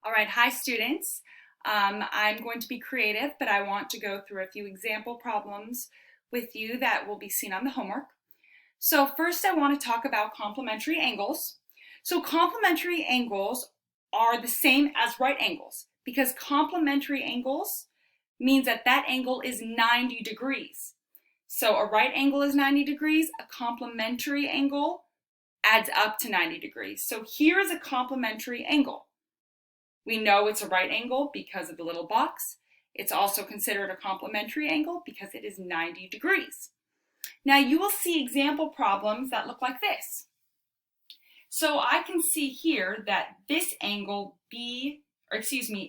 All right, hi students. I'm going to be creative, but I want to go through a few example problems with you that will be seen on the homework. So first I want to talk about complementary angles. So complementary angles are the same as right angles because complementary angles means that that angle is 90 degrees. So a right angle is 90 degrees, a complementary angle adds up to 90 degrees. So here is a complementary angle. We know it's a right angle because of the little box. It's also considered a complementary angle because it is 90 degrees. Now you will see example problems that look like this. So I can see here that this angle ABC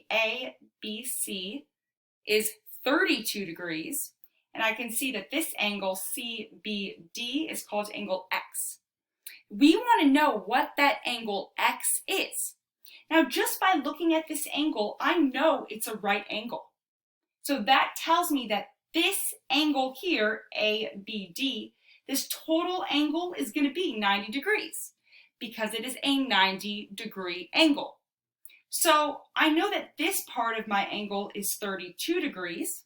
is 32 degrees, and I can see that this angle CBD is called angle X. We want to know what that angle X is. Now, just by looking at this angle, I know it's a right angle. So that tells me that this angle here, ABD, this total angle is going to be 90 degrees because it is a 90-degree angle. So I know that this part of my angle is 32 degrees.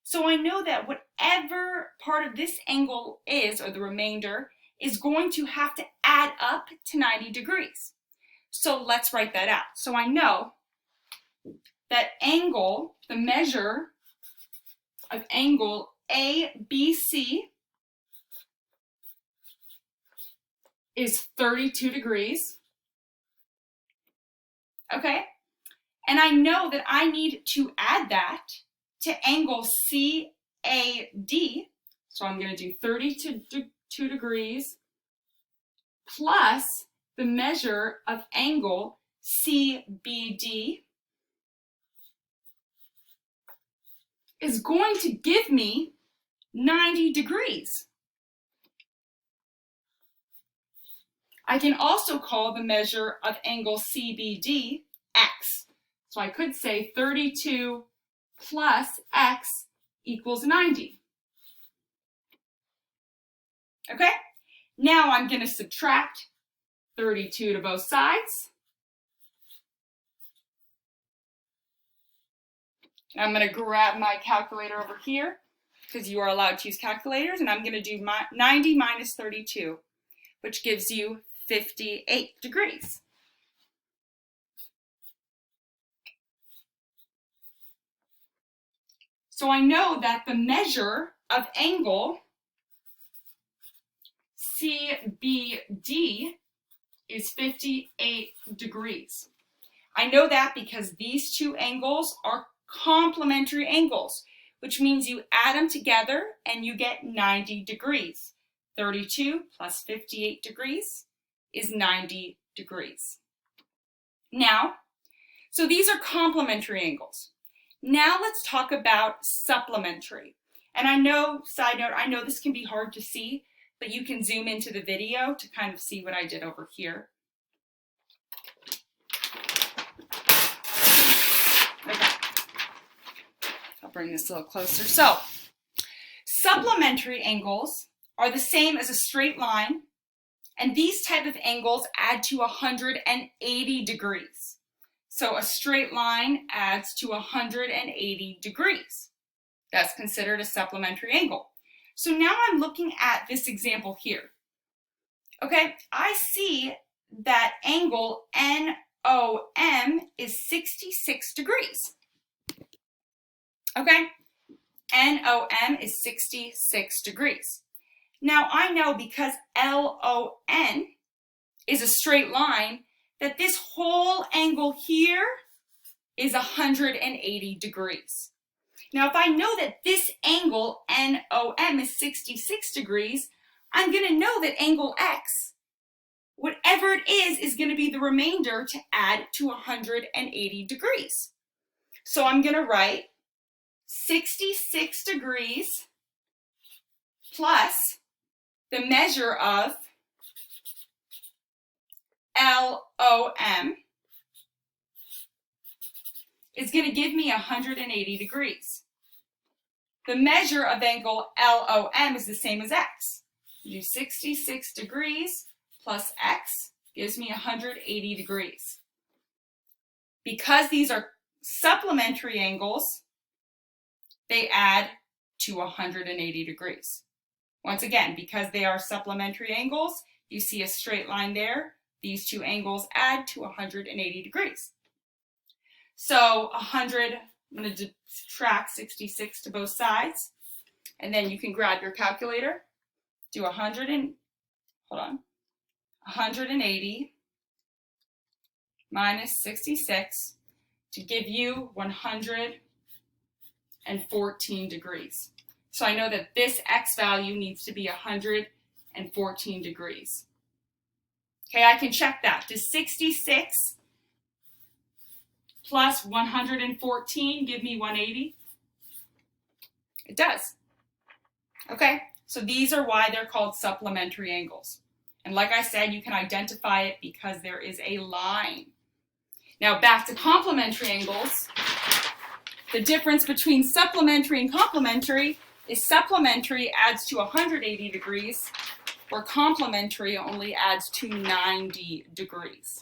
So I know that whatever part of this angle is, or the remainder, is going to have to add up to 90 degrees. So let's write that out. So I know that angle, the measure of angle ABC is 32 degrees. Okay? And I know that I need to add that to angle CAD. So I'm going to do 32 degrees plus the measure of angle CBD is going to give me 90 degrees. I can also call the measure of angle CBD X. So I could say 32 plus X equals 90. Okay? Now I'm going to subtract 32 to both sides. I'm going to grab my calculator over here because you are allowed to use calculators, and I'm going to do 90 minus 32, which gives you 58 degrees. So I know that the measure of angle CBD is 58 degrees. I know that because these two angles are complementary angles, which means you add them together and you get 90 degrees. 32 plus 58 degrees is 90 degrees. Now, so these are complementary angles. Now let's talk about supplementary. And I know, side note, I know this can be hard to see, but you can zoom into the video to kind of see what I did over here. Okay. I'll bring this a little closer. So, supplementary angles are the same as a straight line, and these type of angles add to 180 degrees. So a straight line adds to 180 degrees. That's considered a supplementary angle. So now I'm looking at this example here. Okay, I see that angle NOM is 66 degrees. Okay, NOM is 66 degrees. Now I know because LON is a straight line that this whole angle here is 180 degrees. Now if I know that this angle NOM is 66 degrees, I'm going to know that angle X, whatever it is going to be the remainder to add to 180 degrees. So I'm going to write 66 degrees plus the measure of LOM is going to give me 180 degrees. The measure of angle LOM is the same as X. You do 66 degrees plus X gives me 180 degrees. Because these are supplementary angles, they add to 180 degrees. Once again, because they are supplementary angles, you see a straight line there. These two angles add to 180 degrees. So 100, I'm going to subtract 66 to both sides. And then you can grab your calculator, do 180 minus 66 to give you 114 degrees. So I know that this x value needs to be 114 degrees. Okay, I can check that. Does 66 plus 114 give me 180? It does. Okay, so these are why they're called supplementary angles. And like I said, you can identify it because there is a line. Now back to complementary angles. The difference between supplementary and complementary is supplementary adds to 180 degrees, where complementary only adds to 90 degrees.